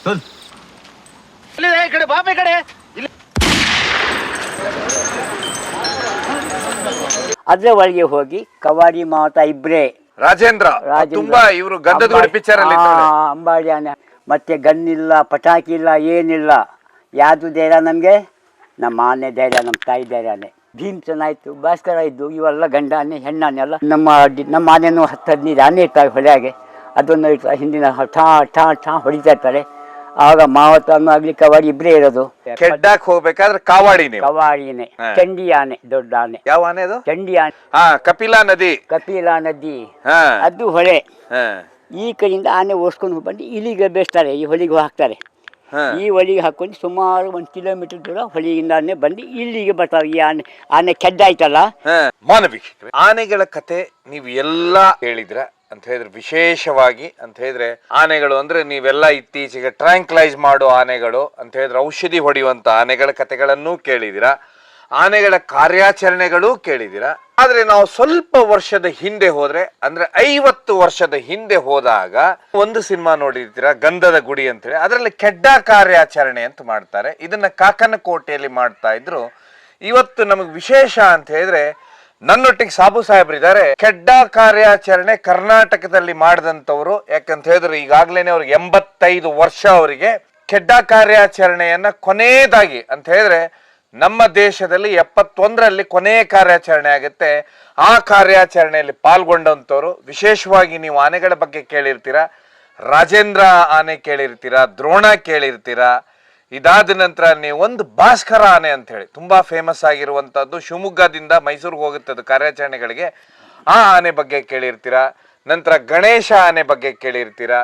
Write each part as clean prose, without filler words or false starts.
ಈ ಕಡೆ ಬಾಬೆ ಕಡೆ ಅದ್ರ ಒಳಗೆ ಹೋಗಿ ಕವಾಡಿ ಮಾವತ ಇಬ್ರೇ ರಾಜೇಂದ್ರ ತುಂಬಾ ಇವರು ಗಂಧದ ಪಿಕ್ಚರ್ ಅಲ್ಲಿ ಅಂಬಾಡಿ ಆನೆ ಮತ್ತೆ ಗನ್ನಿಲ್ಲ ಪಟಾಕಿ ಇಲ್ಲ ಏನಿಲ್ಲ ಯಾವುದು ಧೈರ್ಯ ನಮಗೆ ನಮ್ಮ ಆನೆ ಧೈರ್ಯ ನಮ್ಮ ತಾಯಿ ಧೈರ್ಯನೇ ಭೀಮಸೇನ ಆಯ್ತು ಭಾಸ್ಕರ ಇದ್ದು ಇವೆಲ್ಲ ಗಂಡ ಆನೆ ಹೆಣ್ಣಾನೆ ಎಲ್ಲ ನಮ್ಮ ಆನೆನೂ 10-15 ಆನೆ ಇರ್ತಾರೆ ಹೊಳೆಯಾಗೆ ಅದನ್ನು ಇರ್ತಾರೆ ಹಿಂದಿನ ಠಾ ಠಾ ಠಾ ಹೊಡಿತಾ ಇರ್ತಾರೆ ಆಗ ಮಾವತನ್ನು ಆಗ್ಲಿ ಕವಾಡಿ ಇಬ್ಬರೇ ಇರೋದು ಕೆಡ್ಡಾಕ್ ಹೋಗ್ಬೇಕಾದ್ರೆ ಕವಾಡಿನೇ ಚಂಡಿ ಆನೆ ದೊಡ್ಡ ಆನೆ ಯಾವ ಆನೆ ಅದು ಚಂಡಿ ಆನೆ ಕಪಿಲಾ ನದಿ ಅದು ಹೊಳೆ ಈ ಕಡೆಯಿಂದ ಆನೆ ಓಡಿಸ್ಕೊಂಡು ಬಂದು ಇಲ್ಲಿಗೆ ಬೇಯಿಸ್ತಾರೆ ಈ ಹೊಲಿಗೆ ಹಾಕ್ತಾರೆ ಈ ಹೊಲಿಗೆ ಹಾಕೊಂಡು ಸುಮಾರು 1 ಕಿಲೋಮೀಟರ್ ದೂರ ಹೊಲಿಗಿಂದಾನೆ ಬಂದು ಇಲ್ಲಿಗೆ ಬರ್ತಾರೆ ಈ ಆನೆ ಕೆಡ್ಡಾಯ್ತಲ್ಲ ಮಾನವಿ ಆನೆಗಳ ಕತೆ ನೀವು ಎಲ್ಲಾ ಹೇಳಿದ್ರ ಅಂತ ಹೇಳಿದ್ರೆ ವಿಶೇಷವಾಗಿ ಅಂತ ಹೇಳಿದ್ರೆ ಆನೆಗಳು ಅಂದ್ರೆ ನೀವೆಲ್ಲ ಇತ್ತೀಚೆಗೆ ಟ್ರ್ಯಾಂಕ್ಲೈಸ್ ಮಾಡೋ ಆನೆಗಳು ಅಂತ ಹೇಳಿದ್ರೆ ಔಷಧಿ ಹೊಡೆಯುವಂತ ಆನೆಗಳ ಕತೆಗಳನ್ನು ಕೇಳಿದಿರ ಆನೆಗಳ ಕಾರ್ಯಾಚರಣೆಗಳು ಕೇಳಿದಿರ ಆದ್ರೆ ನಾವು ಸ್ವಲ್ಪ ವರ್ಷದ ಹಿಂದೆ ಹೋದ್ರೆ ಅಂದ್ರೆ 50 ವರ್ಷದ ಹಿಂದೆ ಹೋದಾಗ ಒಂದು ಸಿನಿಮಾ ನೋಡಿರ್ತೀರ ಗಂಧದ ಗುಡಿ ಅಂತ ಹೇಳಿ ಅದರಲ್ಲಿ ಕೆಡ್ಡ ಕಾರ್ಯಾಚರಣೆ ಅಂತ ಮಾಡ್ತಾರೆ ಇದನ್ನ ಕಾಕನಕೋಟೆಯಲ್ಲಿ ಮಾಡ್ತಾ ಇದ್ರು ಇವತ್ತು ನಮಗೆ ವಿಶೇಷ ಅಂತ ಹೇಳಿದ್ರೆ ನನ್ನೊಟ್ಟಿಗೆ ಸಾಬು ಸಾಹೇಬ್ರಿದ್ದಾರೆ ಕೆಡ್ಡ ಕಾರ್ಯಾಚರಣೆ ಕರ್ನಾಟಕದಲ್ಲಿ ಮಾಡಿದಂಥವ್ರು ಯಾಕಂತ ಹೇಳಿದ್ರೆ ಈಗಾಗ್ಲೇನೆ ಅವ್ರಿಗೆ 85 ವರ್ಷ ಅವರಿಗೆ ಕೆಡ್ಡ ಕಾರ್ಯಾಚರಣೆಯನ್ನ ಕೊನೆಯದಾಗಿ ಅಂತ ಹೇಳಿದ್ರೆ ನಮ್ಮ ದೇಶದಲ್ಲಿ 71ರಲ್ಲಿ ಕೊನೆಯ ಕಾರ್ಯಾಚರಣೆ ಆಗುತ್ತೆ ಆ ಕಾರ್ಯಾಚರಣೆಯಲ್ಲಿ ಪಾಲ್ಗೊಂಡಂಥವ್ರು ವಿಶೇಷವಾಗಿ ನೀವು ಆನೆಗಳ ಬಗ್ಗೆ ಕೇಳಿರ್ತೀರಾ ರಾಜೇಂದ್ರ ಆನೆ ಕೇಳಿರ್ತೀರಾ ದ್ರೋಣ ಕೇಳಿರ್ತೀರಾ ಇದಾದ ನಂತರ ನೀವು ಒಂದು ಭಾಸ್ಕರ ಆನೆ ಅಂತ ಹೇಳಿ ತುಂಬಾ ಫೇಮಸ್ ಆಗಿರುವಂತದ್ದು ಶಿವಮೊಗ್ಗದಿಂದ ಮೈಸೂರಿಗೆ ಹೋಗುತ್ತದೆ ಕಾರ್ಯಾಚರಣೆಗಳಿಗೆ ಆ ಆನೆ ಬಗ್ಗೆ ಕೇಳಿರ್ತೀರಾ ನಂತರ ಗಣೇಶ ಆನೆ ಬಗ್ಗೆ ಕೇಳಿರ್ತೀರಾ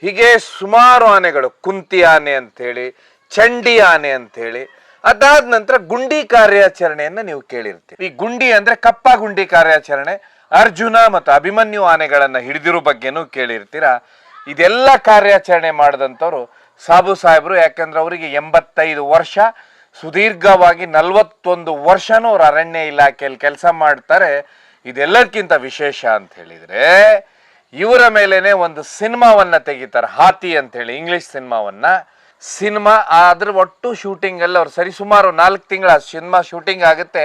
ಹೀಗೆ ಸುಮಾರು ಆನೆಗಳು ಕುಂತಿ ಆನೆ ಅಂತ ಹೇಳಿ ಚಂಡಿ ಆನೆ ಅಂತ ಹೇಳಿ ಅದಾದ ನಂತರ ಗುಂಡಿ ಕಾರ್ಯಾಚರಣೆಯನ್ನ ನೀವು ಕೇಳಿರ್ತೀರಿ ಈ ಗುಂಡಿ ಅಂದ್ರೆ ಕಪ್ಪ ಗುಂಡಿ ಕಾರ್ಯಾಚರಣೆ ಅರ್ಜುನ ಮತ್ತು ಅಭಿಮನ್ಯು ಆನೆಗಳನ್ನ ಹಿಡಿದಿರೋ ಬಗ್ಗೆನೂ ಕೇಳಿರ್ತೀರಾ ಇದೆಲ್ಲ ಕಾರ್ಯಾಚರಣೆ ಮಾಡಿದಂಥವ್ರು ಸಾಬು ಸಾಹೇಬ್ರು ಯಾಕಂದ್ರೆ ಅವರಿಗೆ 85 ವರ್ಷ ಸುದೀರ್ಘವಾಗಿ 41 ವರ್ಷನೂ ಅವ್ರು ಅರಣ್ಯ ಇಲಾಖೆಯಲ್ಲಿ ಕೆಲಸ ಮಾಡ್ತಾರೆ ಇದೆಲ್ಲದಕ್ಕಿಂತ ವಿಶೇಷ ಅಂತ ಹೇಳಿದ್ರೆ ಇವರ ಮೇಲೇನೆ ಒಂದು ಸಿನಿಮಾವನ್ನ ತೆಗಿತಾರೆ ಹಾತಿ ಅಂತ ಹೇಳಿ ಇಂಗ್ಲಿಷ್ ಸಿನಿಮಾ ಅದ್ರ ಒಟ್ಟು ಶೂಟಿಂಗ್ ಎಲ್ಲ ಅವ್ರು ಸರಿಸುಮಾರು 4 ತಿಂಗಳ ಸಿನಿಮಾ ಶೂಟಿಂಗ್ ಆಗುತ್ತೆ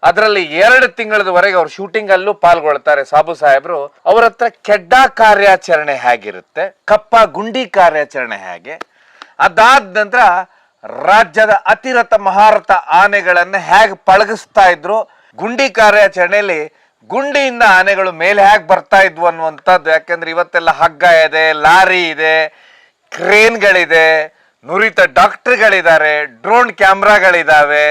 ಅದರಲ್ಲಿ 2 ತಿಂಗಳವರೆಗೆ ಅವ್ರು ಶೂಟಿಂಗ್ ಅಲ್ಲೂ ಪಾಲ್ಗೊಳ್ತಾರೆ ಸಾಬು ಸಾಹೇಬ್ರು ಅವ್ರ ಹತ್ರ ಕೆಡ್ಡ ಕಾರ್ಯಾಚರಣೆ ಹೇಗಿರುತ್ತೆ ಕಪ್ಪ ಗುಂಡಿ ಕಾರ್ಯಾಚರಣೆ ಹೇಗೆ ಅದಾದ ನಂತರ ರಾಜ್ಯದ ಅತಿರಥ ಮಹಾರಥ ಆನೆಗಳನ್ನ ಹೇಗೆ ಪಳಗಿಸ್ತಾ ಇದ್ರು ಗುಂಡಿ ಕಾರ್ಯಾಚರಣೆಯಲ್ಲಿ ಗುಂಡಿಯಿಂದ ಆನೆಗಳು ಮೇಲೆ ಹೇಗೆ ಬರ್ತಾ ಇದ್ವು ಅನ್ನುವಂಥದ್ದು ಯಾಕಂದ್ರೆ ಇವತ್ತೆಲ್ಲ ಹಗ್ಗ ಇದೆ ಲಾರಿ ಇದೆ ಕ್ರೇನ್ಗಳಿದೆ ನುರಿತ ಡಾಕ್ಟರ್ಗಳಿದ್ದಾರೆ ಡ್ರೋನ್ ಕ್ಯಾಮ್ರಾಗಳಿದಾವೆ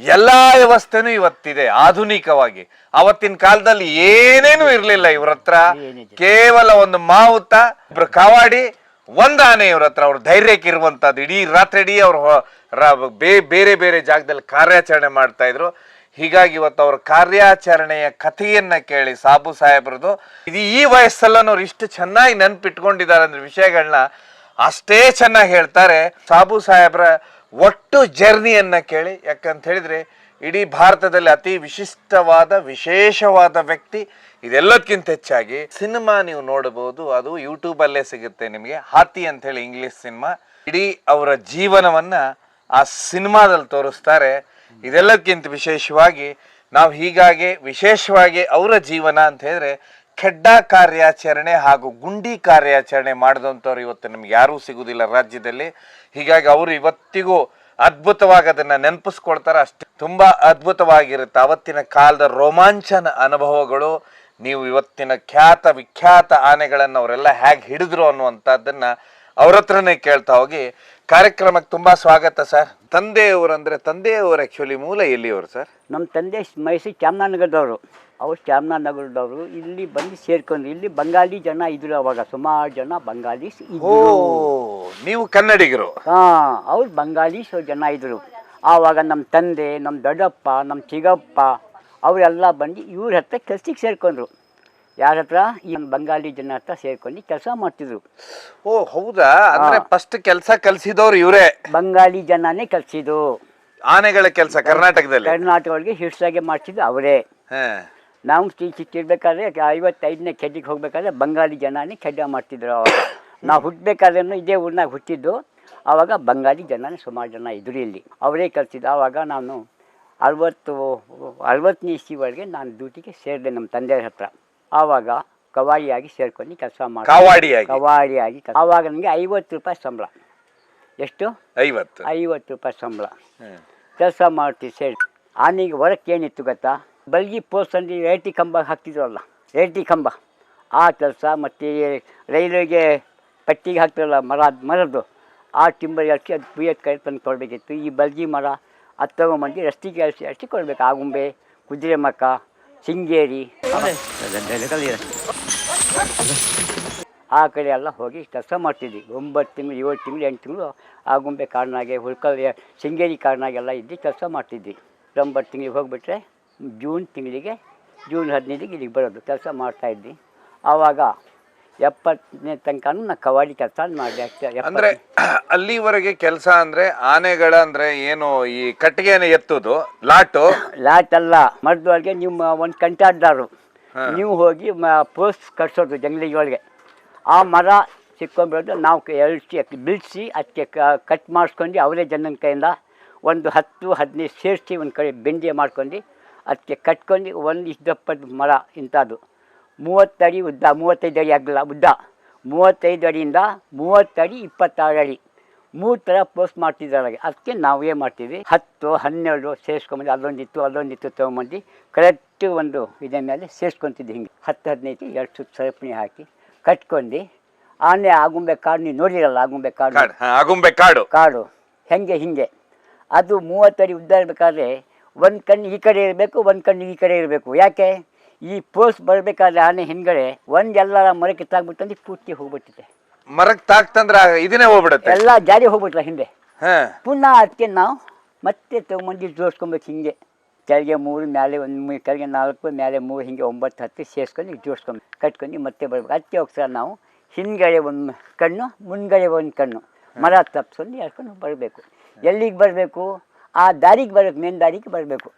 ಎಲ್ಲಾ ವ್ಯವಸ್ಥೆನೂ ಇವತ್ತಿದೆ ಆಧುನಿಕವಾಗಿ ಅವತ್ತಿನ ಕಾಲದಲ್ಲಿ ಏನೇನು ಇರ್ಲಿಲ್ಲ ಇವ್ರ ಹತ್ರ ಕೇವಲ ಒಂದು ಮಾವುತ ಇಬ್ರು ಕವಾಡಿ ಒಂದ್ ಆನೆ ಇವ್ರ ಹತ್ರ ಅವ್ರ ಧೈರ್ಯಕ್ಕೆ ಇರುವಂತದ್ದು ಇಡೀ ರಾತ್ರಿ ಅವ್ರು ಬೇರೆ ಬೇರೆ ಜಾಗದಲ್ಲಿ ಕಾರ್ಯಾಚರಣೆ ಮಾಡ್ತಾ ಇದ್ರು ಹೀಗಾಗಿ ಇವತ್ತು ಅವ್ರ ಕಾರ್ಯಾಚರಣೆಯ ಕಥೆಯನ್ನ ಕೇಳಿ ಸಾಬು ಸಾಹೇಬ್ರದು ಇದು ಈ ವಯಸ್ಸಲ್ಲೂ ಅವ್ರು ಇಷ್ಟು ಚೆನ್ನಾಗಿ ನೆನ್ಪಿಟ್ಕೊಂಡಿದ್ದಾರೆ ಅಂದ್ರೆ ವಿಷಯಗಳನ್ನ ಅಷ್ಟೇ ಚೆನ್ನಾಗಿ ಹೇಳ್ತಾರೆ ಸಾಬು ಸಾಹೇಬ್ರ ಒಟ್ಟು ಜರ್ನಿಯನ್ನ ಕೇಳಿ ಯಾಕಂತ ಹೇಳಿದ್ರೆ ಇಡೀ ಭಾರತದಲ್ಲಿ ಅತಿ ವಿಶೇಷವಾದ ವ್ಯಕ್ತಿ ಇದೆಲ್ಲದಕ್ಕಿಂತ ಹೆಚ್ಚಾಗಿ ಸಿನಿಮಾ ನೀವು ನೋಡಬಹುದು ಅದು ಯೂಟ್ಯೂಬ್ ಅಲ್ಲೇ ಸಿಗುತ್ತೆ ನಿಮಗೆ ಹಾತಿ ಅಂತ ಹೇಳಿ ಇಂಗ್ಲಿಷ್ ಸಿನಿಮಾ ಇಡೀ ಅವರ ಜೀವನವನ್ನ ಆ ಸಿನಿಮಾದಲ್ಲಿ ತೋರಿಸ್ತಾರೆ ಇದೆಲ್ಲದಕ್ಕಿಂತ ವಿಶೇಷವಾಗಿ ನಾವು ಹೀಗಾಗಿ ವಿಶೇಷವಾಗಿ ಅವರ ಜೀವನ ಅಂತ ಹೇಳಿದ್ರೆ ಕೆಡ್ಡ ಕಾರ್ಯಾಚರಣೆ ಹಾಗೂ ಗುಂಡಿ ಕಾರ್ಯಾಚರಣೆ ಮಾಡಿದಂಥವ್ರು ಇವತ್ತು ನಮ್ಗೆ ಯಾರೂ ಸಿಗುದಿಲ್ಲ ರಾಜ್ಯದಲ್ಲಿ ಹೀಗಾಗಿ ಅವರು ಇವತ್ತಿಗೂ ಅದ್ಭುತವಾಗಿ ಅದನ್ನ ನೆನಪಿಸ್ಕೊಳ್ತಾರೆ ಅಷ್ಟೇ ತುಂಬಾ ಅದ್ಭುತವಾಗಿರುತ್ತೆ ಅವತ್ತಿನ ಕಾಲದ ರೋಮಾಂಚನ ಅನುಭವಗಳು ನೀವು ಇವತ್ತಿನ ವಿಖ್ಯಾತ ಆನೆಗಳನ್ನ ಅವರೆಲ್ಲ ಹೇಗೆ ಹಿಡಿದ್ರು ಅನ್ನುವಂಥದ್ದನ್ನ ಅವ್ರ ಹತ್ರನೇ ಕೇಳ್ತಾ ಹೋಗಿ ಕಾರ್ಯಕ್ರಮಕ್ಕೆ ತುಂಬಾ ಸ್ವಾಗತ ಸರ್ ತಂದೆಯವರು ಆಕ್ಚುಲಿ ಮೂಲ ಎಲ್ಲಿಯವರು ಸರ್ ನಮ್ಮ ತಂದೆ ಮೈಸೂರು ಚಾಮರಾಜನಗರದವರು ಅವ್ರು ಚಾಮರಾಜನಗರದವರು ಇಲ್ಲಿ ಬಂದು ಸೇರ್ಕೊಂಡ್ರು ಇಲ್ಲಿ ಬಂಗಾಲಿ ಜನ ಇದ್ರು ಅವಾಗ ಸುಮಾರು ಜನ ಬಂಗಾಲೀಸ್ ನೀವು ಕನ್ನಡಿಗರು ಅವ್ರು ಬಂಗಾಲೀಸ್ ಜನ ಇದ್ರು ಆವಾಗ ನಮ್ಮ ತಂದೆ ನಮ್ಮ ದೊಡ್ಡಪ್ಪ ನಮ್ಮ ಚಿಕ್ಕಪ್ಪ ಅವರೆಲ್ಲ ಬಂದು ಇವ್ರ ಹತ್ರ ಕೆಲ್ಸಕ್ಕೆ ಸೇರ್ಕೊಂಡ್ರು ಯಾರ ಹತ್ರ ಈ ಬಂಗಾಲಿ ಜನ ಹತ್ರ ಸೇರ್ಕೊಂಡು ಕೆಲಸ ಮಾಡ್ತಿದ್ರು ಹೌದಾ ಅಂದ್ರೆ ಫಸ್ಟ್ ಕೆಲಸ ಕಲ್ಸಿದವ್ರು ಇವರೇ ಬಂಗಾಲಿ ಜನನೇ ಕಲ್ಸಿದ್ದು ಆನೆಗಳ ಕೆಲಸ ಕರ್ನಾಟಕಗಳಿಗೆ ಹಿಡ್ಸಾಗೆ ಮಾಡ್ತಿದ್ದು ಅವರೇ ನಾವು ಚಿಕ್ಕಿರ್ಬೇಕಾದ್ರೆ 55ನೇ ಕೆಡ್ಡಿಗೆ ಹೋಗ್ಬೇಕಾದ್ರೆ ಬಂಗಾಲಿ ಜನನೇ ಕೆಡ್ಡ ಮಾಡ್ತಿದ್ರು ಅವಾಗ ನಾವು ಹುಟ್ಟಬೇಕಾದ್ರೂ ಇದೇ ಊರಿನಾಗ ಹುಟ್ಟಿದ್ದು ಆವಾಗ ಬಂಗಾಳಿ ಜನನೇ ಸುಮಾರು ಜನ ಇದ್ರು ಇಲ್ಲಿ, ಅವರೇ ಕಲಿಸಿದ್ದು. ಆವಾಗ ನಾನು 60ನೇ ಇಸ್ವಿವರೆಗೆ ನಾನು ಡ್ಯೂಟಿಗೆ ಸೇರಿದೆ ನಮ್ಮ ತಂದೆಯವ್ರ ಹತ್ರ. ಆವಾಗ ಕವಾಡಿಯಾಗಿ ಸೇರ್ಕೊಂಡು ಕೆಲಸ ಮಾಡಿ ಕವಾಡಿಯಾಗಿ ಆವಾಗ ನನಗೆ 50 ರೂಪಾಯಿ ಸಂಬಳ. ಎಷ್ಟು? 50 ರೂಪಾಯಿ ಸಂಬಳ. ಕೆಲಸ ಮಾಡ್ತೀವಿ ಸೇರಿ. ಆನೆಗೆ ಹೊರಕ್ಕೆ ಏನಿತ್ತು ಗೊತ್ತಾ, ಬಲ್ಗಿ ಪೋಸ್ಟಲ್ಲಿ ರೇಟಿ ಕಂಬ ಹಾಕ್ತಿದ್ರಲ್ಲ, ರೇಟಿ ಕಂಬ, ಆ ಕೆಲಸ. ಮತ್ತು ರೈಲ್ವೆಗೆ ಪಟ್ಟಿಗೆ ಹಾಕ್ತಿರಲ್ಲ ಮರದ್ದು, ಆ ಟಿಂಬರ್ ಹಚ್ಚಿ ಅದು ಪುಯ್ಯದ ಕೈ ತಂದು ಕೊಡಬೇಕಿತ್ತು. ಈ ಬಲ್ಗಿ ಮರ ಅದು ತೊಗೊಂಬಂದು ರಸ್ತೆಗೆ ಅಷ್ಟು ಕೊಡಬೇಕು. ಆಗುಂಬೆ, ಕುದುರೆ ಮಕ್ಕ, ಶೃಂಗೇರಿ, ಆ ಕಡೆ ಎಲ್ಲ ಹೋಗಿ ಕೆಲಸ ಮಾಡ್ತಿದ್ವಿ. 9 ತಿಂಗಳು, 7 ತಿಂಗಳು, 8 ತಿಂಗಳು ಆಗುಂಬೆ ಕಾರಣಾಗೆ, ಹುಳ್ಕಲ್, ಶೃಂಗೇರಿ ಕಾರಣಾಗೆಲ್ಲ ಇದ್ದು ಕೆಲಸ ಮಾಡ್ತಿದ್ವಿ. 9 ತಿಂಗಳಿಗೆ ಹೋಗಿಬಿಟ್ರೆ ಜೂನ್ 15ಗೆ ಇಲ್ಲಿಗೆ ಬರೋದು. ಕೆಲಸ ಮಾಡ್ತಾಯಿದ್ವಿ. ಆವಾಗ 70ನೇ ತನಕನೂ ನಾನು ಕವಾಡಿ ಕೆಲಸ ಮಾಡಿದೆ ಅಷ್ಟೇ. ಅಂದ್ರೆ ಅಲ್ಲಿವರೆಗೆ ಕೆಲಸ ಅಂದ್ರೆ ಆನೆಗಳ ಅಂದ್ರೆ ಏನು, ಈ ಕಟ್ಟಿಗೆನ ಎತ್ತುದು, ಲಾಟ್ ಅಲ್ಲ, ಮರದೊಳಗೆ ನಿಮ್ಮ ಒಂದು ಕಂಟಾಡ್ದಾರು ನೀವು ಹೋಗಿ ಪೋಸ್ಟ್ ಕಟ್ಸೋದು ಜಂಗ್ಲಿಗೆ. ಆ ಮರ ಸಿಕ್ಕೊಂಡ್ಬಿಡೋದು, ನಾವು ಬಿಡಿಸಿ ಅದಕ್ಕೆ ಕಟ್ ಮಾಡಿಸ್ಕೊಂಡು ಅವರೇ ಜನನ ಕೈಯಿಂದ ಒಂದು 10-15 ಸೇರಿಸಿ ಒಂದು ಕಡೆ ಬೆಂಡೆ ಮಾಡ್ಕೊಂಡು ಅದಕ್ಕೆ ಕಟ್ಕೊಂಡು ಒಂದು ದಪ್ಪದ ಮರ ಇಂಥದ್ದು 30 ಅಡಿ ಉದ್ದ, 35 ಅಡಿ ಆಗಲ್ಲ ಉದ್ದ, 35 ಅಡಿಯಿಂದ 30 ಅಡಿ 26 ಅಡಿ 3 ಥರ ಪೋಸ್ಟ್ ಮಾಡ್ತಿದ್ದಾರೆ. ಅದಕ್ಕೆ ನಾವು ಏನು ಮಾಡ್ತೀವಿ, 10-12 ಸೇರಿಸ್ಕೊಂಬಂದು ಅಲ್ಲೊಂದಿತ್ತು ತೊಗೊಂಬಂದು ಕರೆಕ್ಟ್ ಒಂದು ಇದೇ ಮೇಲೆ ಸೇರಿಸ್ಕೊತಿದ್ವಿ. ಹಿಂಗೆ 10-15 2 ಸುತ್ತು ಸರಪಣಿ ಹಾಕಿ ಕಟ್ಕೊಂಡು ಆನೆ ಆಗುಂಬೆ ಕಾಡು, ನೀವು ನೋಡಿರಲ್ಲ ಆಗುಂಬೆ ಕಾಡು ಹಿಂಗೆ ಅದು 30 ಅಡಿ ಉದ್ದ ಇರಬೇಕಾದ್ರೆ ಒಂದು ಕಣ್ಣು ಈ ಕಡೆ ಇರಬೇಕು, ಒಂದು ಕಣ್ಣು ಈ ಕಡೆ ಇರಬೇಕು. ಯಾಕೆ, ಈ ಪೋಸ್ಟ್ ಬರಬೇಕಾದ್ರೆ ಆನೆ ಹಿಂದ್ಗಡೆ ಒಂದೆಲ್ಲ ಮರಕ್ಕೆ ತಾಗ್ಬಿಟ್ಟಂದ್ರೆ ಪೂರ್ತಿ ಹೋಗ್ಬಿಟ್ಟಿದೆ. ಮರಕ್ಕೆ ತಾಕ್ತಂದ್ರೆ ಇದನ್ನೇ ಹೋಗ್ಬಿಡುತ್ತೆ, ಎಲ್ಲ ಜಾರಿ ಹೋಗ್ಬಿಟ್ಲ ಹಿಂದೆ. ಪುನಃ ಅದಕ್ಕೆ ನಾವು ಮತ್ತೆ ತೊಗೊಂಬಂದು ಜೋಡಿಸ್ಕೊಬೇಕು. ಹಿಂಗೆ ಕೆಳಗೆ 3, ಮೇಲೆ 1, ಕೆಳಗೆ 4, ಮೇಲೆ 3, ಹಿಂಗೆ 9-10 ಸೇರಿಸ್ಕೊಂಡು ಜೋಡಿಸ್ಕೊಂಡು ಕಟ್ಕೊಂಡು ಮತ್ತೆ ಬರ್ಬೇಕು. ಅದಕ್ಕೆ ಹೋಗ್ತಾರೆ ನಾವು ಹಿಂದ್ಗಡೆ ಒಂದು ಕಣ್ಣು, ಮುಂದ್ಗಡೆ ಒಂದು ಕಣ್ಣು, ಮರ ತಪ್ಪಿಸ್ಕೊಂಡು ಎಳ್ಕೊಂಡು ಬರಬೇಕು. ಎಲ್ಲಿಗೆ ಬರಬೇಕು, ಆ ದಾರಿಗೆ ಬರಬೇಕು, ಮೇನ್ ದಾರಿಗೆ ಬರಬೇಕು.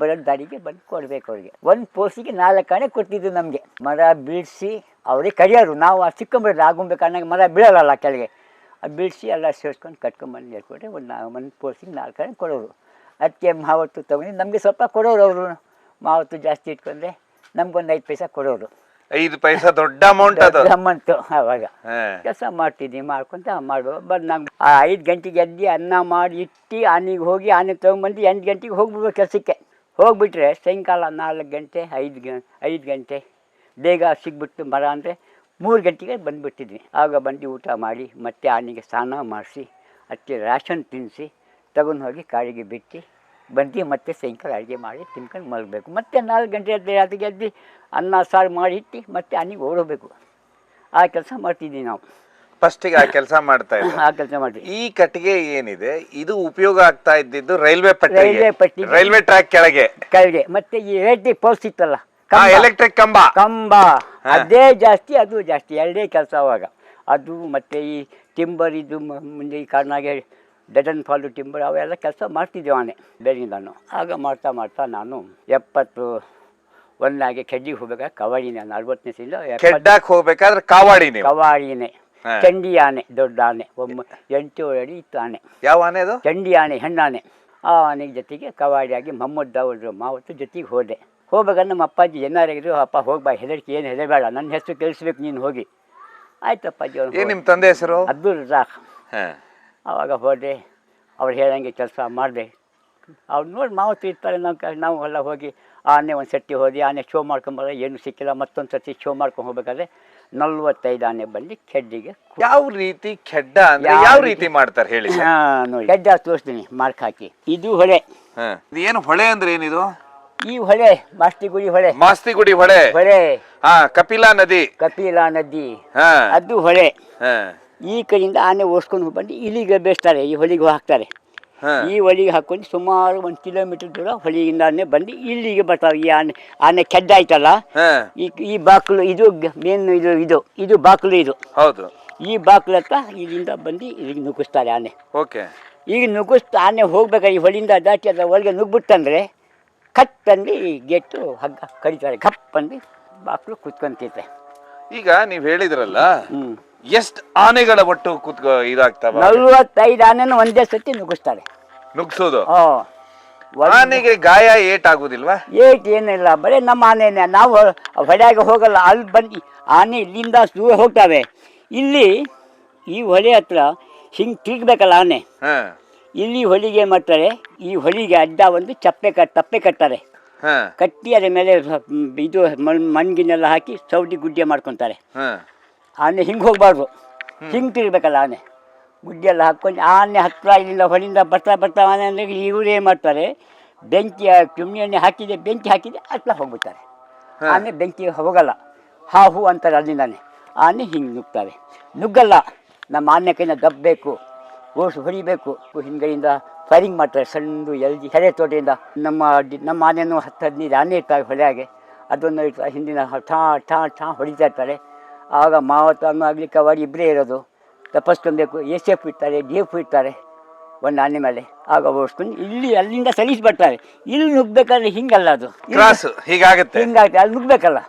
ಬರೋದು ದಾರಿಗೆ ಬಂದು ಕೊಡಬೇಕು ಅವ್ರಿಗೆ. ಒಂದು ಪೋಸ್ಟಿಗೆ 4 ಆನೆ ಕೊಡ್ತಿದ್ದು ನಮಗೆ. ಮರ ಬೀಳಿಸಿ ಅವರೇ ಕಡಿಯೋರು, ನಾವು ಸಿಕ್ಕೊಂಬಿಡೋದು. ಆಗುಂಬೇಕಾದಾಗ ಮರ ಬೀಳಲ್ಲ ಕೆಳಗೆ, ಅದು ಬೀಳಿಸಿ ಎಲ್ಲ ಸೇರಿಸ್ಕೊಂಡು ಕಟ್ಕೊಂಬಂದು ಹೇಳ್ಕೊಟ್ರೆ ಒಂದು ಪೋಸ್ಟಿಗೆ 4 ಆನೆ ಕೊಡೋರು. ಅದಕ್ಕೆ ಮಾವತ್ತು ತೊಗೊಂಡು ನಮಗೆ ಸ್ವಲ್ಪ ಕೊಡೋರು ಅವರು. ಮಾವತ್ತು ಜಾಸ್ತಿ ಇಟ್ಕೊಂಡ್ರೆ ನಮ್ಗೊಂದು 5 ಪೈಸೆ ಕೊಡೋರು. 5 ಪೈಸೆ ದೊಡ್ಡ ಅಮೌಂಟ್ ಆವಾಗ ಕೆಲಸ ಮಾಡ್ತಿದ್ವಿ. ಮಾಡ್ಕೊಂತ ಬಂದು ನಮ್ಗೆ 5 ಗಂಟೆಗೆ ಎದ್ದು ಅನ್ನ ಮಾಡಿ ಇಟ್ಟು ಆನೆಗೆ ಹೋಗಿ ಆನೆ ತೊಗೊಂಬಂದು 8 ಗಂಟೆಗೆ ಹೋಗ್ಬಿಡ್ಬೇಕು ಕೆಲಸಕ್ಕೆ. ಹೋಗ್ಬಿಟ್ರೆ ಸಾಯಂಕಾಲ 4 ಗಂಟೆ 5 ಗಂಟೆ ಬೇಗ ಸಿಗ್ಬಿಟ್ಟು ಮರ ಅಂದರೆ 3 ಗಂಟೆಗೆ ಬಂದುಬಿಟ್ಟಿದ್ವಿ. ಆಗ ಬಂದು ಊಟ ಮಾಡಿ ಮತ್ತೆ ಆನೆಗೆ ಸ್ನಾನ ಮಾಡಿಸಿ ಅದಕ್ಕೆ ರೇಷನ್ ತಿನ್ನಿಸಿ ತಗೊಂಡು ಹೋಗಿ ಕಾಡಿಗೆ ಬಿಟ್ಟು ಬಂದು ಮತ್ತೆ ಸಾಯಂಕಾಲ ಅಡುಗೆ ಮಾಡಿ ತಿನ್ಕೊಂಡು ಮಲಗಬೇಕು. ಮತ್ತೆ 4 ಗಂಟೆ ಅದಕ್ಕೆ ಎದ್ದು ಅನ್ನ ಸಾರು ಮಾಡಿ ಇಟ್ಟು ಮತ್ತೆ ಆನೆಗೆ ಓಡಬೇಕು. ಆ ಕೆಲಸ ಮಾಡ್ತಿದ್ವಿ ನಾವು. ಫಸ್ಟಿಗೆ ಆ ಕೆಲಸ ಮಾಡ್ತಾ ಇದ್ವಿ. ಆ ಕೆಲಸ ಮಾಡ್ತೀವಿ. ಈ ಕಟ್ಟಿಗೆ ಏನಿದೆ ಇದು ಉಪಯೋಗ ಆಗ್ತಾ ಇದ್ದಿದ್ದು ರೈಲ್ವೆ ಪಟ್ಟಿ, ರೈಲ್ವೆ ಟ್ರ್ಯಾಕ್ ಕೆಳಗೆ. ಮತ್ತೆ ಈ ರೇಟಿ ಪೋಸ್ಟ್ ಇತ್ತಲ್ಲ, ಎಲೆಕ್ಟ್ರಿಕ್ ಕಂಬ ಅದೇ ಜಾಸ್ತಿ, ಅದು ಜಾಸ್ತಿ, ಎರಡೇ ಕೆಲಸ ಅವಾಗ. ಅದು ಮತ್ತು ಈ ಟಿಂಬರ್ ಇದು ಮುಂದೆ ಈ ಕಾರಣಾಗೆ ಡಜನ್ ಫಾಲು ಟಿಂಬರ್ ಅವೆಲ್ಲ ಕೆಲಸ ಮಾಡ್ತಿದ್ದೆವು ಆನೆ ಬೇರೆಯಿಂದನು. ಆಗ ಮಾಡ್ತಾ ನಾನು 71 ಕೆಡ್ಡಿಗೆ ಹೋಗ್ಬೇಕಾದ್ರೆ ಕವಾಡಿನೇ. 40ನೇ ಸೀಲ ಹೋಗ್ಬೇಕಾದ್ರೆ ಕವಾಡಿನೇ. ಚಂಡಿ ಆನೆ, ದೊಡ್ಡ ಆನೆ, 8 ಅಡಿ ಇತ್ತು ಆನೆ. ಯಾವ ಆನೆ ಅದು? ಚಂಡಿ ಆನೆ, ಹೆಣ್ಣಾನೆ. ಆ ಆನೆ ಜೊತೆಗೆ ಕವಾಡಿಯಾಗಿ ಮೊಹಮ್ಮದ್ ದಾವೂದ್ ಮಾವತ್ತು ಜೊತೆಗೆ ಹೋದೆ. ಹೋಗ್ಬೇಕಾದ್ರೆ ನಮ್ಮ ಅಪ್ಪಾಜಿ ಏನಾರಾಗಿದ್ರು, ಅಪ್ಪ ಹೋಗ್ಬಾ, ಹೆದರಿಕೆ ಏನು ಹೆದರಬೇಡ, ನನ್ನ ಹೆಸರು ಕೇಳಿಸ್ಬೇಕು ನೀನು ಹೋಗಿ. ಆಯ್ತು ಅಪ್ಪಾಜಿ. ಅವ್ರು ನಿಮ್ಮ ತಂದೆ ಹೆಸರು? ಅಬ್ದುಲ್ ರಜಾಕ್. ಆವಾಗ ಹೋದೆ, ಅವ್ರು ಹೇಳಂಗೆ ಕೆಲಸ ಮಾಡಿದೆ. ಅವ್ರು ನೋಡಿ ಮಾವತ್ತು ಇರ್ತಾರೆ, ನಾವು ಎಲ್ಲ ಹೋಗಿ ಆನೆ ಒಂದು ಸರ್ತಿ ಹೋದಿ, ಆನೆ ಶೋ ಮಾಡ್ಕೊಂಬಾರ, ಏನು ಸಿಕ್ಕಿಲ್ಲ. ಮತ್ತೊಂದು ಸರ್ತಿ ಶೋ ಮಾಡ್ಕೊಂಡು ಹೋಗ್ಬೇಕಾದ್ರೆ 45 ಆನೆ ಬಂದು ಕೆಡ್ಡಿಗೆ. ಯಾವ ರೀತಿ ಕೆಡ್ಡ ಅಂದ್ರೆ ಯಾವ ರೀತಿ ಮಾಡ್ತಾರೆ ಹೇಳಿ? ನೋಡಿ ಕೆಡ್ಡ ತೋರಿಸ್ತೀನಿ ಮಾರ್ಕ್ ಹಾಕಿ. ಇದು ಹೊಳೆ. ಏನು ಹೊಳೆ ಅಂದ್ರೆ ಏನಿದು? ಈ ಹೊಳೆ ಮಾಸ್ತಿಗುಡಿ ಹೊಳೆ. ಕಪಿಲಾ ನದಿ ಅದು ಹೊಳೆ. ಈ ಕಡೆಯಿಂದ ಆನೆ ಓಡಿಸ್ಕೊಂಡು ಬಂದು ಇಲ್ಲಿಗೆ ಬೇಯಿಸ್ತಾರೆ, ಈ ಹೊಳಿಗೆ ಹಾಕ್ತಾರೆ. ಈ ಹೊಳಿಗೆ ಹಾಕೊಂಡು ಸುಮಾರು 1 ಕಿಲೋಮೀಟರ್ ದೂರ ಹೊಳಿಯಿಂದಾನೆ ಬಂದು ಇಲ್ಲಿಗೆ ಬರ್ತಾರೆ. ಈ ಆನೆ ಕೆಡ್ಡ ಆಯ್ತಲ್ಲ, ಈ ಬಾಕ್ಲು ಇದು ಮೇನ್, ಇದು ಬಾಕ್ಲು. ಇದು ಹೌದು. ಈ ಬಾಕ್ಲು ಹತ್ರ ಇಲ್ಲಿಂದ ಬಂದು ಇಲ್ಲಿಗೆ ನುಗ್ಗಿಸ್ತಾರೆ ಆನೆ. ಈಗ ನುಗ್ಗಿಸ್ತಾ ಆನೆ ಹೋಗ್ಬೇಕಾದ್ರೆ ಈ ಹೊಳಿಯಿಂದ ದಾಟಿ ಅದ್ರ ಒಳಗೆ ನುಗ್ಬಿಟ್ಟಂದ್ರೆ ಕಟ್ಟಂದು ಈ ಗೇಟು ಹಗ್ಗ ಕಡಿತಾರೆ, ಕಪ್ಪಂದು ಬಾಕ್ಲು ಕುತ್ಕೊಂತೈತೆ. ಈಗ ನೀವು ಹೇಳಿದ್ರಲ್ಲ ಎಷ್ಟು ಆನೆಗಳ ಒಟ್ಟು ಇದಾಗ್ತಾವ? 45 ಆನೆನ ಒಂದೇ ಸತಿ ನುಗ್ಗಿಸ್ತಾರೆ. ನುಗ್ಸೋದು? ಆನೆಗೆ ಗಾಯ ಏಟಾಗುದಿಲ್ವಾ? ಏಟ್ ಏನಿಲ್ಲ, ಬರೀ ನಮ್ಮ ಆನೆನೇ. ನಾವು ಹೊಳೆಯಾಗ ಹೋಗಲ್ಲ, ಅಲ್ಲಿ ಬಂದು ಆನೆ ಇಲ್ಲಿಂದ ದೂರ ಹೋಗ್ತಾವೆ. ಇಲ್ಲಿ ಈ ಹೊಳೆ ಹತ್ರ ಹಿಂಗೆ ತಿರ್ಗಬೇಕಲ್ಲ ಆನೆ, ಇಲ್ಲಿ ಹೊಳಿಗೆ ಮಾಡ್ತಾರೆ. ಈ ಹೊಳಿಗೆ ಅಡ್ಡ ಒಂದು ತಪ್ಪೆ ಕಟ್ತಾರೆ. ಕಟ್ಟಿ ಅದ್ರ ಮೇಲೆ ಇದು ಮಣ್ಗಿನೆಲ್ಲ ಹಾಕಿ ಸೌಟಿ ಗುಡ್ಡೆ ಮಾಡ್ಕೊತಾರೆ. ಆನೆ ಹಿಂಗೆ ಹೋಗ್ಬಾರ್ದು, ಹಿಂಗೆ ತಿರ್ಬೇಕಲ್ಲ ಆನೆ. ಗುಡ್ಡೆ ಎಲ್ಲ ಹಾಕ್ಕೊಂಡು ಆನೆ ಹತ್ರ ಇಲ್ಲಿಂದ ಹೊಳಿಂದ ಬರ್ತಾ ಆನೆ ಅಂದರೆ ಇವರು ಏನು ಮಾಡ್ತಾರೆ, ಬೆಂಕಿ ಚುಮ್ನಿ ಎಣ್ಣೆ ಬೆಂಕಿ ಹಾಕಿದೆ ಹತ್ರ ಹೋಗ್ಬಿಡ್ತಾರೆ. ಆನೆ ಬೆಂಕಿ ಹೋಗಲ್ಲ, ಹೂ ಅಂತಾರೆ ಅಲ್ಲಿಂದಾನೆ. ಆನೆ ಹಿಂಗೆ ನುಗ್ತವೆ. ನುಗ್ಗಲ್ಲ, ನಮ್ಮ ಆನೆ ಕೈನ ದಬ್ಬಬೇಕು, ಹೊಡಿಬೇಕು. ಹಿಂಗಡೆಯಿಂದ ಫೈರಿಂಗ್ ಮಾಡ್ತಾರೆ, ಸಣ್ಣದು ಕೆರೆ ತೋಟದಿಂದ. ನಮ್ಮ ಆನೆನೂ 10-15 ಆನೆ ಇರ್ತಾರೆ ಹೊಳೆಯಾಗೆ. ಅದನ್ನು ಹಿಂದಿನ ಠಾ ಹೊಡಿತಾ ಇರ್ತಾರೆ. ಆಗ ಮಾವತ್ತು ಅನ್ನು ಆಗಲಿ ಕವಾಡಿ ಇಬ್ಬರೇ ಇರೋದು. ತಪ್ಪಿಸ್ಕೊಬೇಕು. ACF ಇರ್ತಾರೆ, DF ಇರ್ತಾರೆ ಒಂದು ಆನೆ ಮೇಲೆ. ಆಗ ಓಡಿಸ್ಕೊಂಡು ಇಲ್ಲಿ ಅಲ್ಲಿಂದ ಸಲೀಸ್ ಬರ್ತಾರೆ. ಇಲ್ಲಿ ನುಗ್ಬೇಕಾದ್ರೆ ಹಿಂಗಲ್ಲ, ಅದು ಹಿಂಗಾಗುತ್ತೆ, ಅಲ್ಲಿ ನುಗ್ಬೇಕಲ್ಲ.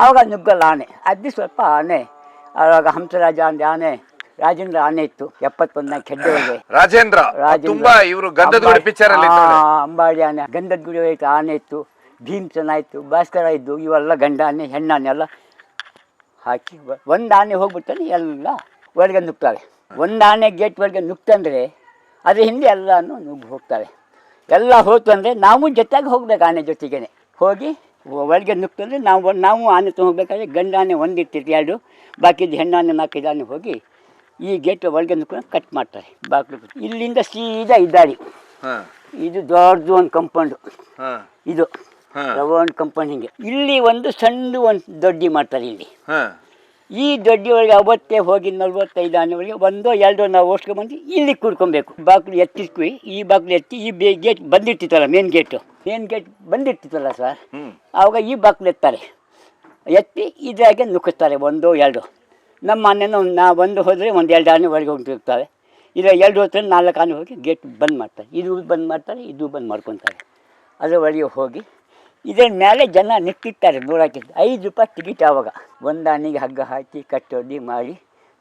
ಆವಾಗ ನುಗ್ಗಲ್ಲ ಆನೆ. ಅದು ಸ್ವಲ್ಪ ಆನೆ. ಆವಾಗ ಹಂಸರಾಜ ಅಂದ ಆನೆ, ರಾಜೇಂದ್ರ ಆನೆ ಇತ್ತು 71 ಕೆಡ್ಡೆಗೆ. ರಾಜೇಂದ್ರ ಇವರು ಗಂಧದ ಗುಡಿ ಪಿಕ್ಚರ್ ಅಲ್ಲಿ ಅಂಬಾಡಿ ಆನೆ, ಗಂಧದ ಗುಡಿ ಆನೆ ಇತ್ತು. ಭೀಮಸೇನ ಇತ್ತು, ಭಾಸ್ಕರ ಇದ್ದು. ಇವೆಲ್ಲ ಗಂಡ ಆನೆ ಹೆಣ್ಣಾನೆ ಎಲ್ಲ ಹಾಕಿ ಒಂದು ಆನೆ ಹೋಗ್ಬಿಡ್ತಾನೆ, ಎಲ್ಲ ಒಳಗೆ ನುಗ್ತಾರೆ. ಒಂದು ಆನೆ ಗೇಟ್ ಒಳಗೆ ನುಗ್ತಂದರೆ ಅದ್ರ ಹಿಂದೆ ಎಲ್ಲನೂ ನುಗ್ಗಿ ಹೋಗ್ತಾರೆ. ಎಲ್ಲ ಹೋಯ್ತು ಅಂದರೆ ನಾವು ಜೊತೆಗೆ ಹೋಗ್ಬೇಕು, ಆನೆ ಜೊತೆಗೇನೆ ಹೋಗಿ ಒಳಗೆ ನುಗ್ತಂದರೆ ನಾವು ಆನೆ ಹೋಗ್ಬೇಕಾದ್ರೆ ಗಂಡ ಆನೆ ಒಂದಿರ್ತೈತಿ, 2, ಬಾಕಿದ್ದು ಹೆಣ್ಣಾನೆ 4-5 ಆನೆ ಹೋಗಿ ಈ ಗೇಟ್ ಒಳಗೆ ನುಗ್ಕೊಂಡು ಕಟ್ ಮಾಡ್ತಾರೆ ಬಾಗಿಲು. ಇಲ್ಲಿಂದ ಸೀದಾ ಇದ್ದಾರಿ. ಇದು ದೊಡ್ಡದು ಒಂದು ಕಂಪೌಂಡು, ಇದು ಒಂದು ಕಂಪೌಂಡ್. ಹಿಂಗೆ ಇಲ್ಲಿ ಒಂದು ಸಣ್ಣ ಒಂದು ದೊಡ್ಡಿ ಮಾಡ್ತಾರೆ. ಇಲ್ಲಿ ಈ ದೊಡ್ಡಿ ಒಳಗೆ ಅವತ್ತೇ ಹೋಗಿ 45 ಆನೆ ಒಳಗೆ 1-2 ನಾವು ಓಡಿಸ್ಕೊಂಡ್ಬಂದು ಇಲ್ಲಿ ಕೂಡ್ಕೊಬೇಕು. ಬಾಗಿಲು ಎತ್ತಿಸ್ಕಿ, ಈ ಬಾಗಿಲು ಎತ್ತಿ ಈ ಗೇಟ್ ಬಂದಿರ್ತಿತ್ತಲ್ಲ, ಮೇನ್ ಗೇಟ್ ಬಂದಿರ್ತಿತ್ತಲ್ಲ ಸರ್, ಆವಾಗ ಈ ಬಾಗಿಲು ಎತ್ತಾರೆ, ಎತ್ತಿ ಇದಾಗೆ ನುಗ್ಗಿಸ್ತಾರೆ 1-2. ನಮ್ಮ ಆನೆನೂ ಒಂದು ಹೋದರೆ 1-2 ಆನೆ ಒಳಗೆ ಹೋಗ್ತಿರ್ತಾರೆ. ಇಲ್ಲ 2 ಹೊತ್ತರೆ 4 ಆನೆ ಹೋಗಿ ಗೇಟ್ ಬಂದ್ ಮಾಡ್ತಾರೆ. ಇದು ಬಂದ್ ಮಾಡ್ತಾರೆ, ಇದು ಬಂದ್ ಮಾಡ್ಕೊತಾರೆ. ಅದರ ಒಳಗೆ ಹೋಗಿ ಇದರ ಮೇಲೆ ಜನ ನಿಂತಿರ್ತಾರೆ ನೋಡೋಕ್ಕೆ. 5 ರೂಪಾಯಿ ಟಿಕೆಟ್. ಆವಾಗ ಒಂದು ಆನೆಗೆ ಹಗ್ಗ ಹಾಕಿ ಕಟ್ಟೋದು ಮಾಡಿ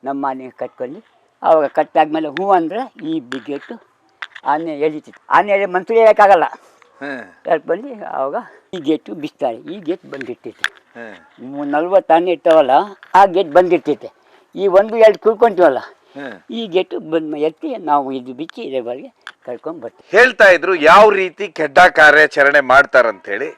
ನಮ್ಮ ಆನೆಗೆ ಕಟ್ಕೊಂಡು, ಆವಾಗ ಕಟ್ಟಾದ್ಮೇಲೆ ಅಂದರೆ ಈ ಗೇಟು ಆನೆ ಎಳಿತಿತ್ತು. ಆನೆ ಎಳೆ ಮನ್ಸೂರಿ ಹೇಳೋಕ್ಕಾಗಲ್ಲ, ಕರ್ಕೊಂಡು ಆವಾಗ ಈ ಗೇಟು ಬಿಸ್ತಾರೆ. ಈ ಗೇಟ್ ಬಂದಿರ್ತೈತೆ. 40 ಆನೆ ಇರ್ತಾವಲ್ಲ, ಆ ಗೇಟ್ ಬಂದಿರ್ತೈತೆ. ಈ 1-2 ಕೂರ್ಕೊಂತೀವಲ್ಲ, ಈ ಗೇಟು ಎತ್ತಿ ನಾವು ಇದು ಬಿಚ್ಚಿ ಇದೇ ಬಾರಿಗೆ ಕರ್ಕೊಂಡು ಬರ್ತೀವಿ. ಹೇಳ್ತಾ ಇದ್ರು ಯಾವ ರೀತಿ ಕೆಡ್ಡ ಕಾರ್ಯಾಚರಣೆ ಮಾಡ್ತಾರಂತೇಳಿ.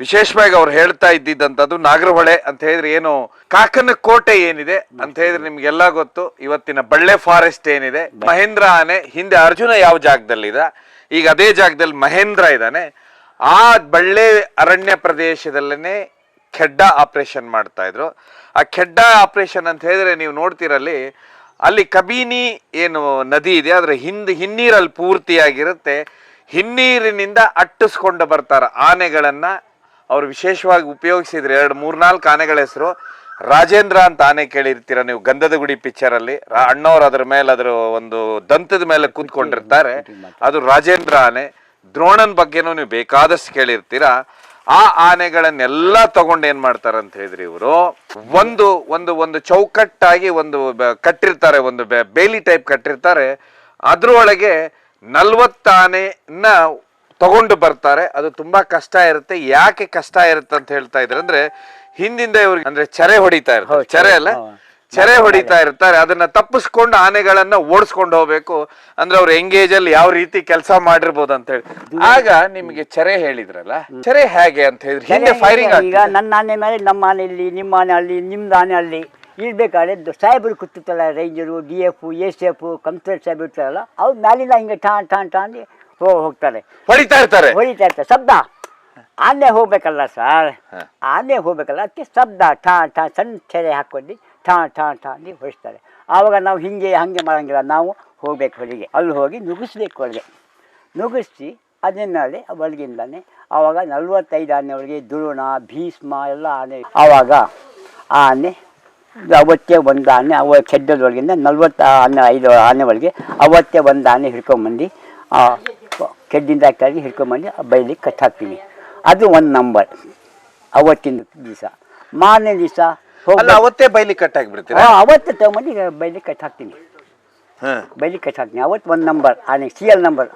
ವಿಶೇಷವಾಗಿ ಅವ್ರು ಹೇಳ್ತಾ ಇದ್ದಿದ್ದಂಥದ್ದು ನಾಗರಹೊಳೆ ಅಂತ ಹೇಳಿದ್ರೆ ಏನು, ಕಾಕನ ಕೋಟೆ ಏನಿದೆ ಅಂತ ಹೇಳಿದ್ರೆ ನಿಮ್ಗೆಲ್ಲ ಗೊತ್ತು. ಇವತ್ತಿನ ಬಳ್ಳೆ ಫಾರೆಸ್ಟ್ ಏನಿದೆ, ಮಹೇಂದ್ರ ಆನೆ ಹಿಂದೆ ಅರ್ಜುನ ಯಾವ ಜಾಗದಲ್ಲಿದೆ, ಈಗ ಅದೇ ಜಾಗದಲ್ಲಿ ಮಹೇಂದ್ರ ಇದ್ದಾನೆ. ಆ ಬಳ್ಳೆ ಅರಣ್ಯ ಪ್ರದೇಶದಲ್ಲೇ ಖೆಡ್ಡ ಆಪರೇಷನ್ ಮಾಡ್ತಾ ಇದ್ರು. ಆ ಖೆಡ್ಡ ಆಪರೇಷನ್ ಅಂತ ಹೇಳಿದ್ರೆ ನೀವು ನೋಡ್ತಿರಲ್ಲಿ, ಅಲ್ಲಿ ಕಬಿನಿ ಏನು ನದಿ ಇದೆ, ಅದರ ಹಿನ್ನೀರಲ್ಲಿ ಪೂರ್ತಿಯಾಗಿರುತ್ತೆ. ಹಿನ್ನೀರಿನಿಂದ ಅಟ್ಟಿಸ್ಕೊಂಡು ಬರ್ತಾರೆ ಆನೆಗಳನ್ನ. ಅವ್ರು ವಿಶೇಷವಾಗಿ ಉಪಯೋಗಿಸಿದ್ರೆ 2-3-4 ಆನೆಗಳ ಹೆಸರು. ರಾಜೇಂದ್ರ ಅಂತ ಆನೆ ಕೇಳಿರ್ತೀರ ನೀವು, ಗಂಧದ ಗುಡಿ ಪಿಕ್ಚರ್ ಅಲ್ಲಿ ಅಣ್ಣವ್ರು ಅದ್ರ ಮೇಲೆ ಅದ್ರ ಒಂದು ದಂತದ ಮೇಲೆ ಕೂತ್ಕೊಂಡಿರ್ತಾರೆ, ಅದು ರಾಜೇಂದ್ರ ಆನೆ. ದ್ರೋಣನ್ ಬಗ್ಗೆನೂ ನೀವು ಬೇಕಾದಷ್ಟು ಕೇಳಿರ್ತೀರ. ಆ ಆನೆಗಳನ್ನೆಲ್ಲ ತಗೊಂಡು ಏನ್ ಮಾಡ್ತಾರೆ ಅಂತ ಹೇಳಿದ್ರಿ ಇವರು, ಒಂದು ಒಂದು ಒಂದು ಚೌಕಟ್ಟಾಗಿ ಒಂದು ಕಟ್ಟಿರ್ತಾರೆ, ಒಂದು ಬೇಲಿ ಟೈಪ್ ಕಟ್ಟಿರ್ತಾರೆ. ಅದ್ರೊಳಗೆ 40 ಆನೆನ ತಗೊಂಡು ಬರ್ತಾರೆ. ಅದು ತುಂಬಾ ಕಷ್ಟ ಇರುತ್ತೆ. ಯಾಕೆ ಕಷ್ಟ ಇರುತ್ತೆ ಅಂತ ಹೇಳ್ತಾ ಇದ್ರೆ ಅಂದ್ರೆ, ಹಿಂದಿಂದ ಇವ್ರಿಗೆ ಅಂದ್ರೆ ಚೆರೆ ಹೊಡಿತಾ ಇರ್ತಾರೆ, ಚೆರೆ ಹೊಡಿತಾ ಇರ್ತಾರೆ. ಅದನ್ನ ತಪ್ಪಿಸ್ಕೊಂಡು ಆನೆಗಳನ್ನ ಓಡಿಸ್ಕೊಂಡು ಹೋಗ್ಬೇಕು. ಅಂದ್ರೆ ಅವ್ರು ಎಂಗೇಜ್ ಅಲ್ಲಿ ಯಾವ ರೀತಿ ಕೆಲಸ ಮಾಡಿರ್ಬೋದು ಅಂತ ಹೇಳಿ. ಆಗ ನಿಮ್ಗೆ ಚೆರೆ ಹೇಳಿದ್ರಲ್ಲ, ಚೆರೆ ಹೇಗೆ ಅಂತ ಹೇಳಿದ್ರೆ ಹಿಂದೆ ಫೈರಿಂಗ್ ಈಗ ನನ್ನ ಆನೆ ಮೇಲೆ ನಮ್ಮ ಆನೆ ಇಲ್ಲಿ, ನಿಮ್ಮ ಆನೆ ಅಲ್ಲಿ, ನಿಮ್ದು ಆನೆ ಅಲ್ಲಿ ಇರ್ಬೇಕಾದ್ರೆ ಸಾಹೇಬರು ಕೂತಿತ್ತಲ್ಲ, ರೈಂಜರು, DF, ACF, ಕಮಿಷನರ್ ಸಾಹೇಬ್ ಇರ್ತಾರಲ್ಲ, ಅವ್ರು ಮ್ಯಾಲಿಂದ ಹಿಂಗೆ ಠಾನ್ ಅಂದು ಹೋಗ್ತಾರೆ, ಹೊಡಿತಾ ಇರ್ತಾರೆ. ಶಬ್ದ ಆನೆ ಹೋಗ್ಬೇಕಲ್ಲ ಸರ್, ಆನೆ ಹೋಗ್ಬೇಕಲ್ಲ, ಅದಕ್ಕೆ ಶಬ್ದ ಠಾ ಸಣ್ಣ ಚೆರೆ ಹಾಕೊಂಡು ಠಾ ಅಂದು ಹೊಡಿಸ್ತಾರೆ. ಆವಾಗ ನಾವು ಹಂಗೆ ಮಾಡೋಂಗಿಲ್ಲ, ನಾವು ಹೋಗ್ಬೇಕು ಹೊರಗೆ. ಅಲ್ಲಿ ಹೋಗಿ ನುಗ್ಗಿಸ್ಬೇಕು, ಒಳಗೆ ನುಗ್ಗಿಸಿ ಅದನ್ನಲ್ಲಿ ಒಳಗಿಂದಾನೆ. ಆವಾಗ 45 ಆನೆ ಒಳಗೆ ದ್ರೋಣ, ಭೀಷ್ಮ ಎಲ್ಲ ಆನೆ. ಆವಾಗ ಆನೆ ಅವತ್ತೇ ಒಂದು ಆನೆ ಕೆಡ್ಡದೊಳಗಿಂದ 40 ಆನೆ 5 ಆನೆ ಒಳಗೆ ಅವತ್ತೇ ಒಂದು ಆನೆ ಹಿಡ್ಕೊಂಬಂದು ಕೆಡ್ಡಿಂದ ಹಾಕಿ ಹಿಡ್ಕೊಂಬಂದು ಬೈಲಿಗೆ ಕಟ್ ಹಾಕ್ತೀನಿ. ಅದು 1 ನಂಬರ್ ಅವತ್ತಿನ ದಿವಸ. ಮಾರನೇ ದಿವಸ ಅಲ್ಲ ಅವತ್ತೇ ಬೈಲಿ ಕಟ್ ಆಗಿಬಿಡ್ತೀರಾ? ಅವತ್ತು ತಗೊಂಡು ಈಗ ಬೈಲಿ ಕಟ್ ಹಾಕ್ತೀನಿ. ಬೈಲಿ ಕಟ್ ಹಾಕ್ತೀನಿ. ಅವತ್ತು ಒಂದು ನಂಬರ್ ಆನೆ ಸಿ ಎಲ್ ನಂಬರ್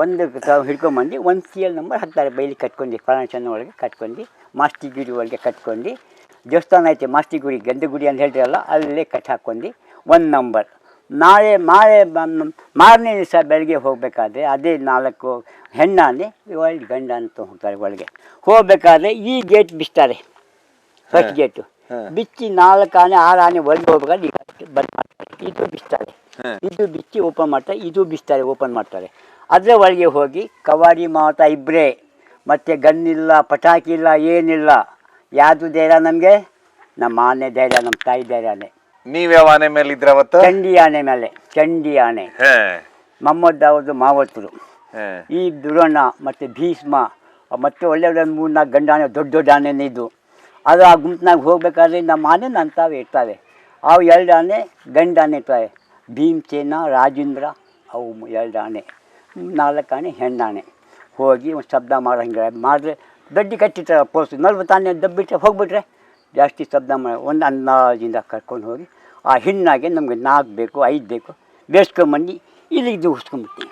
ಒಂದು ಹಿಡ್ಕೊಂಬಂದು ಒಂದು ಸಿ ಎಲ್ ನಂಬರ್ ಹಾಕ್ತಾರೆ. ಬೈಲಿ ಕಟ್ಕೊಂಡು ಫಾರ್ಮೇಶನ್ ಒಳಗೆ ಕಟ್ಕೊಂಡು ಮಾಸ್ತಿ ಗುಡಿ ಒಳಗೆ ಕಟ್ಕೊಂಡು ದೇವಸ್ಥಾನ ಐತೆ ಮಾಸ್ತಿ ಗುಡಿ ಗಂಧೆ ಗುಡಿ ಅಂತ ಹೇಳ್ತೀರಲ್ಲ ಅಲ್ಲೇ ಕಟ್ ಹಾಕ್ಕೊಂಡು ಒಂದು ನಂಬರ್. ಮಾರನೇ ದಿವಸ ಬೆಳಗ್ಗೆ ಹೋಗಬೇಕಾದ್ರೆ ಅದೇ 4 ಹೆಣ್ಣಾನೆ ಒಳ್ಳೆ ಗಂಡ ಅಂತ ಹೋಗ್ತಾರೆ. ಒಳಗೆ ಹೋಗ್ಬೇಕಾದ್ರೆ ಈ ಗೇಟ್ ಬಿಚ್ತಾರೆ, ಫಸ್ಟ್ ಗೇಟು ಬಿಚ್ಚಿ 4 ಆನೆ 6 ಆನೆ ಒಳಗೆ ಹೋಗ್ಬೇಕಾದ್ರೆ ಬಂದ್ ಮಾಡ್ತಾರೆ. ಇದು ಬಿಚ್ತಾರೆ, ಇದು ಬಿಚ್ಚಿ ಓಪನ್ ಮಾಡ್ತಾರೆ, ಇದು ಬಿಚ್ತಾರೆ ಓಪನ್ ಮಾಡ್ತಾರೆ. ಅದರ ಒಳಗೆ ಹೋಗಿ ಕವಾಡಿ ಮಾತ ಇಬ್ಬರೇ, ಮತ್ತು ಗನ್ನಿಲ್ಲ ಪಟಾಕಿ ಇಲ್ಲ ಏನಿಲ್ಲ. ಯಾವುದು ಧೈರ್ಯ ನಮಗೆ? ನಮ್ಮ ಆನೆ ಧೈರ್ಯ, ನಮ್ಮ ತಾಯಿ ಧೈರ್ಯನೇ. ನೀವ್ಯಾವ ಆನೆ ಮೇಲೆ ಇದ್ರ ಅವತ್ತು? ಚಂಡಿ ಆನೆ ಮೇಲೆ. ಚಂಡಿ ಆನೆ ಮೊಹಮ್ಮದ್ ಅವ್ರದ್ದು ಮಾವತ್ತರು. ಈ ದುರೋಣ ಮತ್ತು ಭೀಷ್ಮ ಮತ್ತು ಒಳ್ಳೆ 3-4 ಗಂಡ ಆನೆ, ದೊಡ್ಡ ದೊಡ್ಡ ಆನೆನೇ ಇದ್ದು. ಅದು ಆ ಗುಂಪಿನಾಗ ಹೋಗ್ಬೇಕಾದ್ರೆ ನಮ್ಮ ಆನೆ ನಂತಾವೆ ಇರ್ತವೆ. ಅವು 2 ಆನೆ ಗಂಡ ಆನೆ ಇರ್ತವೆ. ಭೀಮಸೇನ ರಾಜೇಂದ್ರ ಅವು 2 ಆನೆ, 4 ಆನೆ ಹೆಣ್ಣಾನೆ. ಹೋಗಿ ಒಂದು ಶಬ್ದ ಮಾಡೋಂಗೆ ಮಾಡಿದ್ರೆ ದಡ್ಡಿ ಕಟ್ಟಿರ್ತಾರೆ ಪೋಸ್ಟ್ 40 ಆನೆ ದಬ್ಬಿಟ್ರೆ ಹೋಗ್ಬಿಟ್ರೆ ಜಾಸ್ತಿ ಶಬ್ದ ಮಾಡಿ ಒಂದು ಅಂದಾಜಿಂದ ಕರ್ಕೊಂಡು ಹೋಗಿ ಆ ಹೆಣ್ಣಾಗೆ ನಮಗೆ 4 ಬೇಕು 5 ಬೇಕು ಬೇಯಿಸ್ಕೊಂಬಂದು ಇಲ್ಲಿಗೆ ಉಸ್ಕೊಂಬಿಡ್ತೀವಿ.